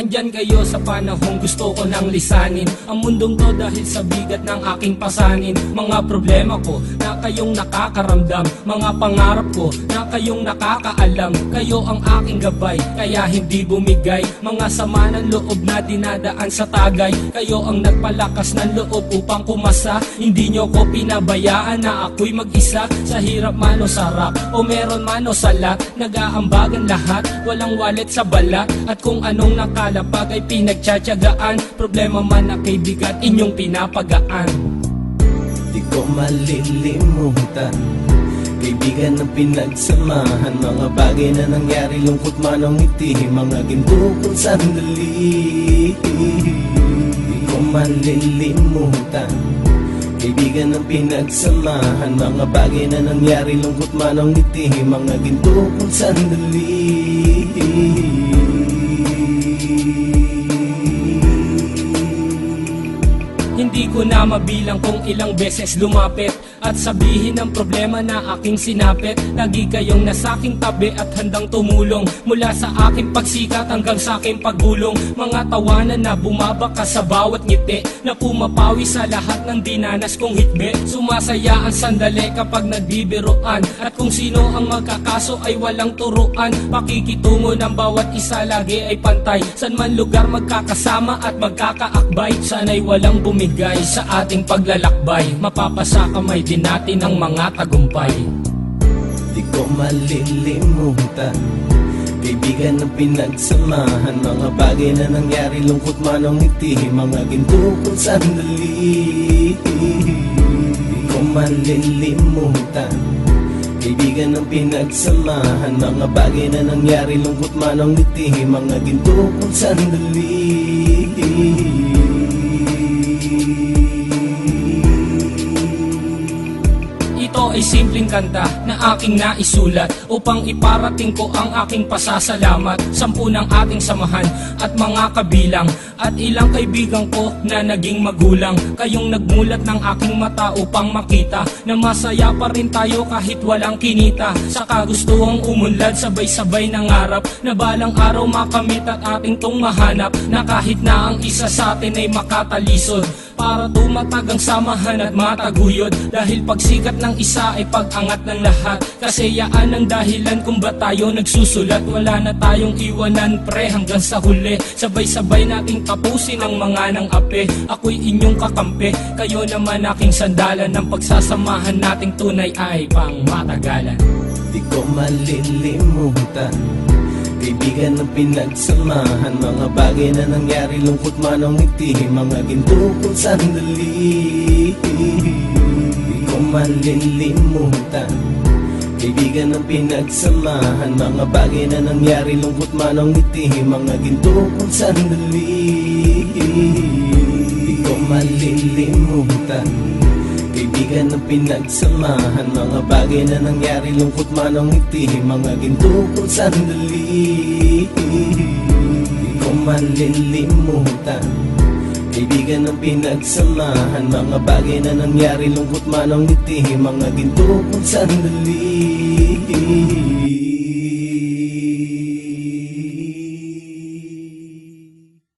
Andyan kayo sa panahong gusto ko nang lisanin ang mundong to dahil sa bigat ng aking pasanin. Mga problema ko na kayong nakakaramdam, mga pangarap ko na kayong nakakaalam. Kayo ang aking gabay, kaya hindi bumigay. Mga sama ng loob na dinadaan sa tagay, kayo ang nagpalakas ng loob upang kumasa. Hindi nyo ko pinabayaan na ako'y mag-isa. Sa hirap man o sarap, o meron man o salat, nag-aambagan lahat, walang walet sa balat. At kung anong nakalapag ay pinagtsatsagaan, problema man na kay bigat, inyong pinapagaan. Di ko malilimutan, kaibigan ng pinagsamahan, mga bagay na nangyari, lungkot man o ngiti, mga ginto kong sandali. Di ko malilimutan, kaibigan ng pinagsamahan, mga bagay na nangyari, lungkot man o ngiti, mga ginto kong sandali. Hindi ko na mabilang kung ilang beses lumapit at sabihin ang problema na aking sinapit. Lagi kayong nasa aking tabi at handang tumulong, mula sa aking pagsikat hanggang sa aking paggulong. Mga tawanan na bumabaka sa bawat ngiti, na pumapawi sa lahat ng dinanas kong hitbe. Sumasaya ang sandali kapag nagbibiruan, at kung sino ang magkakaso ay walang turuan. Pakikitungo ng bawat isa lagi ay pantay, san man lugar magkakasama at magkakaakbay. Sana'y walang bumigay sa ating paglalakbay, mapapasa kamay din natin ang mga tagumpay. Di ko malilimutan, kaibigan ng pinagsamahan, mga bagay na nangyari, lungkot man o ngiti, mga ginto kong sandali. Di ko malilimutan, kaibigan ng pinagsamahan, mga bagay na nangyari, lungkot man o ngiti, mga ginto kong sandali. Ito ay simpleng kanta na aking naisulat upang iparating ko ang aking pasasalamat. 10 ng ating samahan at mga kabilang, at ilang kaibigan ko na naging magulang. Kayong nagmulat ng aking mata upang makita na masaya pa rin tayo kahit walang kinita. Sa kagustuhang umunlad, sabay-sabay nangarap na balang araw makamit at ating tong mahanap, na kahit na ang isa sa atin ay makatalisod, para tumatag ang samahan at mataguyod. Dahil pagsikat ng isa ay pag-angat ng lahat, kasayaan ang dahilan kung ba tayo nagsusulat. Wala na tayong iwanan pre hanggang sa huli, sabay-sabay nating tapusin ang mga nang ape. Ako'y inyong kakampi, kayo naman aking sandalan, ng pagsasamahan nating tunay ay pang matagalan. Di ko malilimutan, kaibigan ng pinagsamahan, mga bagay na nangyari, lungkot man o ngiti, mga ginto kong sandali. Di ko malilimutan, kaibigan ng pinagsamahan, mga bagay na nangyari, lungkot man o ngiti, mga ginto kong sandali. Di ko malilimutan, kaibigan ng pinagsamahan, mga bagay na nangyari, lungkot man o ngiti, mga ginto kong sandali. Di ko malilimutan, kaibigan ng pinagsamahan, mga bagay na nangyari, lungkot man o ngiti, mga ginto kong sandali.